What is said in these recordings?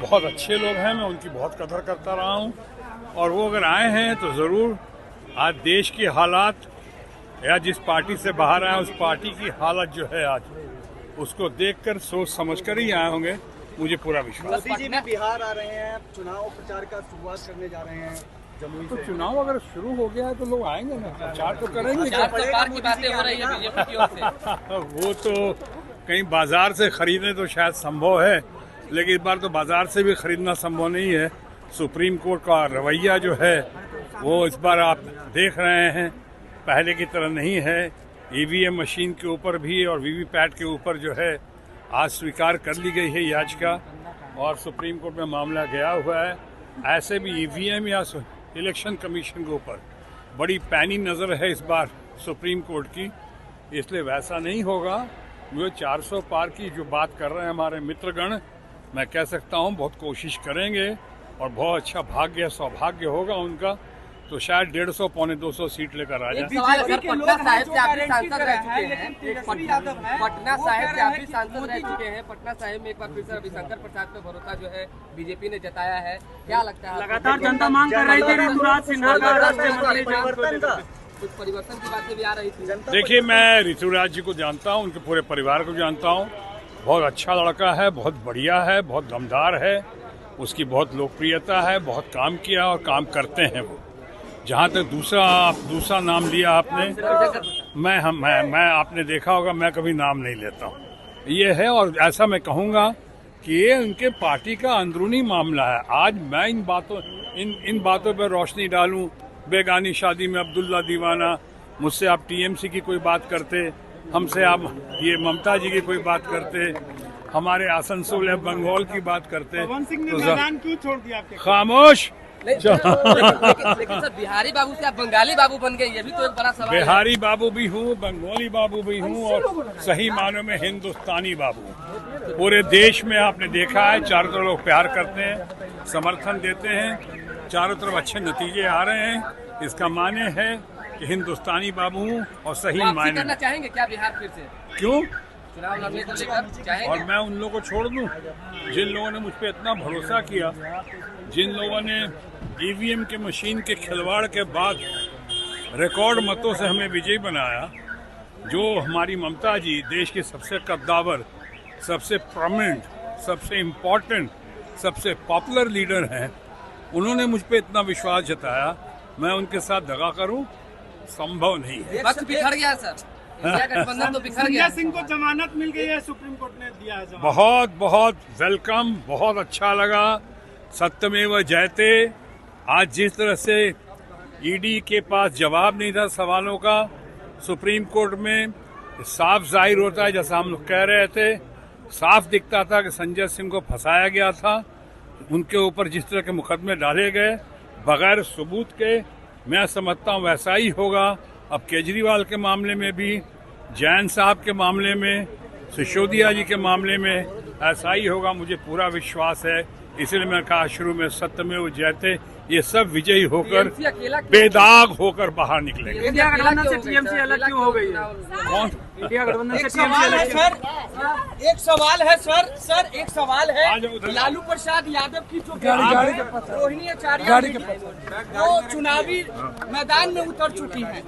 बहुत अच्छे लोग हैं, मैं उनकी बहुत कदर करता रहा हूँ। और वो अगर आए हैं तो ज़रूर आज देश के हालात या जिस पार्टी से बाहर आए उस पार्टी की हालत जो है आज उसको देखकर सोच समझकर ही आए होंगे, मुझे पूरा विश्वास। मोदी जी भी बिहार आ रहे हैं, चुनाव प्रचार का शुरुआत करने जा रहे हैं जमुई तो से। चुनाव अगर शुरू हो गया है तो लोग आएंगे ना, प्रचार तो करेंगे। सरकार की बातें हो रही है बीजेपी की ओर से। वो तो कहीं बाजार से खरीदने तो शायद संभव है, लेकिन इस बार तो बाजार से भी खरीदना संभव नहीं है। सुप्रीम कोर्ट का रवैया जो है वो इस बार आप देख रहे हैं पहले की तरह नहीं है। ईवीएम मशीन के ऊपर भी और वीवीपैट के ऊपर जो है आज स्वीकार कर ली गई है याचिका और सुप्रीम कोर्ट में मामला गया हुआ है। ऐसे भी ईवीएम या इलेक्शन कमीशन के ऊपर बड़ी पैनी नज़र है इस बार सुप्रीम कोर्ट की, इसलिए वैसा नहीं होगा। वो 400 पार की जो बात कर रहे हैं हमारे मित्रगण, मैं कह सकता हूँ बहुत कोशिश करेंगे और बहुत अच्छा भाग्य सौभाग्य होगा उनका, तो शायद 150 पौने 200 सीट लेकर आ जाए। पटना साहिब से आप भी सांसद रह चुके हैं, पटना साहिब से आप भी सांसद रह चुके हैं। पटना साहिब में एक बार फिर से रविशंकर प्रसाद पे भरोसा जो है बीजेपी ने जताया है, क्या लगता है? लगातार जनता मांग कर रही थी ऋतुराज सिन्हा का कुछ परिवर्तन की बातें भी आ रही थी। देखिए, मैं ऋतुराज जी को जानता हूँ, उनके पूरे परिवार को जानता हूँ। बहुत अच्छा लड़का है, बहुत बढ़िया है, बहुत दमदार है, उसकी बहुत लोकप्रियता है, बहुत काम किया और काम करते हैं वो। जहाँ तक दूसरा नाम लिया आपने, मैं आपने देखा होगा मैं कभी नाम नहीं लेता हूँ। ये है और ऐसा मैं कहूँगा कि ये उनके पार्टी का अंदरूनी मामला है। आज मैं इन बातों पर रोशनी डालूं, बेगानी शादी में अब्दुल्ला दीवाना, मुझसे आप टीएमसी की कोई बात करते, हमसे आप ये ममता जी की कोई बात करते, हमारे आसनसोल या बंगाल की बात करते, पवन सिंह ने मैदान क्यों छोड़ दिया आपके? खामोश। लेकिन सर बिहारी बाबू से आप बंगाली बाबू बन गए, ये भी तो एक बड़ा सवाल है। बिहारी बाबू भी हूँ, बंगाली बाबू भी हूँ और सही मानों में हिंदुस्तानी बाबू। पूरे देश में आपने देखा है चारों तरफ लोग प्यार करते हैं, समर्थन देते हैं, चारों तरफ अच्छे नतीजे आ रहे हैं। इसका माने है कि हिंदुस्तानी बाबू हूँ और सही मायने करना चाहेंगे क्या बिहार फिर से? क्यों चुनाव लड़ने को लेकर चाहेंगे? और मैं उन लोगों को छोड़ दूं जिन लोगों ने मुझ पर इतना भरोसा किया, जिन लोगों ने ईवीएम के मशीन के खिलवाड़ के बाद रिकॉर्ड मतों से हमें विजयी बनाया। जो हमारी ममता जी देश की सबसे कद्दावर, सबसे प्रोमिनेंट, सबसे इम्पोर्टेंट, सबसे पॉपुलर लीडर हैं, उन्होंने मुझ पर इतना विश्वास जताया, मैं उनके साथ दगा करूं संभव नहीं है। वक्त बिखर गया सर, इंडिया गठबंधन तो बिखर गया। संजय सिंह को जमानत मिल गई है, सुप्रीम कोर्ट ने दिया है जमानत। बहुत बहुत वेलकम, बहुत अच्छा लगा। सत्यमेव जयते। आज जिस तरह से ईडी के पास जवाब नहीं था सवालों का, सुप्रीम कोर्ट में साफ जाहिर होता है, जैसा हम लोग कह रहे थे, साफ दिखता था कि संजय सिंह को फंसाया गया था। उनके ऊपर जिस तरह के मुकदमे डाले गए बगैर सबूत के, मैं समझता हूँ वैसा ही होगा। अब केजरीवाल के मामले में भी, जैन साहब के मामले में, सिसोदिया जी के मामले में ऐसा ही होगा, मुझे पूरा विश्वास है। इसलिए मैं कहा शुरू में सत्यमेव जयते, ये सब विजयी होकर बेदाग होकर बाहर निकलेंगे। इंडिया गठबंधन से टीएमसी अलग क्यों हो गई है? कौन? इंडिया गठबंधन से टीएमसी अलग क्यों? एक सवाल है सर एक सवाल है। लालू प्रसाद यादव की जो रोहिणी आचार्य वो चुनावी मैदान में उतर चुकी है,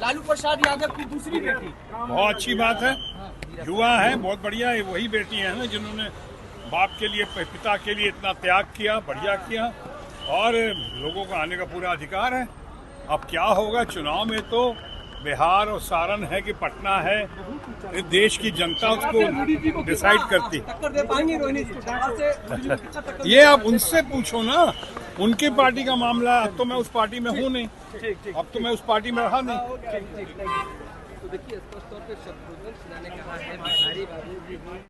लालू प्रसाद यादव की दूसरी बेटी। बहुत अच्छी बात है, युवा है, बहुत बढ़िया है। वही बेटी है ना जिन्होंने बाप के लिए, पिता के लिए इतना त्याग किया, बढ़िया किया, और लोगों को आने का पूरा अधिकार है। अब क्या होगा चुनाव में तो बिहार और सारण है कि पटना है, देश की जनता उसको डिसाइड करती है। ये आप उनसे पूछो ना, उनकी पार्टी का मामला है। अब तो मैं उस पार्टी में हूँ नहीं, अब तो मैं उस पार्टी में रहा नहीं। तो देखिए स्पष्ट तौर पे शत्रुघ्न सिन्हा ने कहा है बिहारी बाबू